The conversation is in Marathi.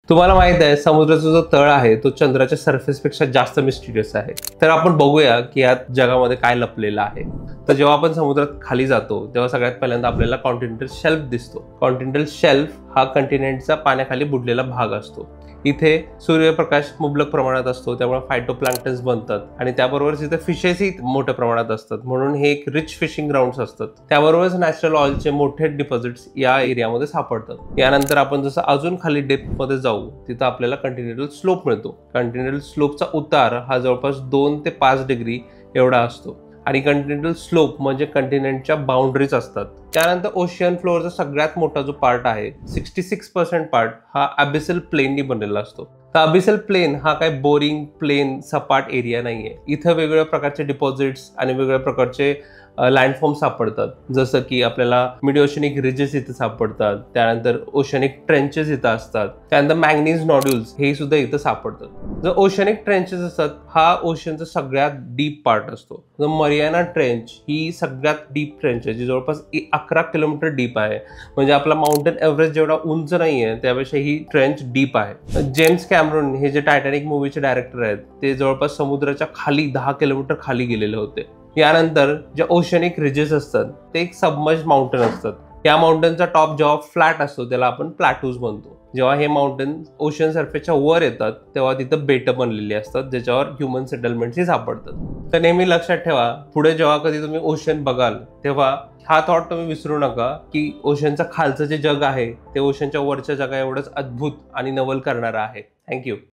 तुम्हाला माहित आहे समुद्राचा जो तळ आहे तो चंद्राच्या सरफेसपेक्षा जास्त मिस्टिरियस आहे। तर आपण बघूया की यात जगामध्ये काय लपलेलं आहे। तर जेव्हा आपण समुद्रात खाली जातो तेव्हा सगळ्यात पहिल्यांदा आपल्याला कॉन्टिनेंटल शेल्फ दिसतो। कॉन्टिनेंटल शेल्फ हा कंटिनेंटचा पाण्याखाली बुडलेला भाग असतो। इथे सूर्यप्रकाश मुबलक प्रमाणात असतो, त्यामुळे फायटोप्लॅंक्टन्स बनतात आणि त्याबरोबरच इथे फिशेसही मोठ्या प्रमाणात असतात, म्हणून हे एक रिच फिशिंग ग्राउंड्स असतात। त्याबरोबरच नॅचरल ऑइलचे मोठे डिपॉझिट्स या एरियामध्ये सापडतात। यानंतर आपण जसं अजून खाली डेप्थ मध्ये जाऊ तिथं आपल्याला कंटिनेंटल स्लोप मिळतो। कंटिनेंटल स्लोपचा उतार हा जवळपास 2 ते 5 डिग्री एवढा असतो आणि कंटिनेंटल स्लोप म्हणजे कंटिनेंटच्या बाउंड्रीज असतात। त्यानंतर ओशियन फ्लोअरचा सगळ्यात मोठा जो पार्ट आहे 66% पार्ट हा अबिसल प्लेननी बनलेला असतो। तर अबिसल प्लेन हा काय बोरिंग प्लेन सपाट एरिया नाहीये। इथं वेगवेगळ्या प्रकारचे डिपॉझिट्स आणि वेगवेगळ्या प्रकारचे लँडफॉर्म सापडतात, जसं की आपल्याला मिडओशनिक रिजेस इथे सापडतात, त्यानंतर ओशनिक ट्रेंचेस इथं असतात, त्यानंतर मॅंगनीज नॉड्यूल्स हे सुद्धा इथं सापडतात। जो ओशनिक ट्रेंचेस असतात हा ओशनचा सगळ्यात डीप पार्ट असतो। जो मरियाना ट्रेंच ही सगळ्यात डीप ट्रेंच आहे, जी जवळपास 11 किलोमीटर डीप आहे। म्हणजे आपला माउंटेन एव्हरेस्ट जेवढा उंच नाहीये त्यापेक्षा ही ट्रेंच डीप आहे। जेम्स कॅमरून हे जे टायटॅनिक मूवीचे डायरेक्टर आहेत ते जवळपास समुद्राच्या खाली 10 किलोमीटर खाली गेलेले होते। यानंतर जे ओशनिक रिजेस असतात ते एक सबमर्ज माउंटेन असतात। या माउंटेनचा टॉप जेव्हा फ्लॅट असतो त्याला आपण प्लॅटूज म्हणतो। जेव्हा हे माउंटेन ओशन सरफेसच्या वर येतात तेव्हा तिथं बेट बनलेली असतात, ज्याच्यावर ह्युमन सेटलमेंट्स सापडतात। तर नेहमी लक्षात ठेवा, पुढे जेव्हा कधी तुम्ही ओशन बघाल तेव्हा हा थॉट तुम्ही विसरू नका की ओशनच्या खालचं जे जग आहे ते ओशनच्या वरच्या जगा एवढंच अद्भुत आणि नवल करणारं आहे। थँक्यू।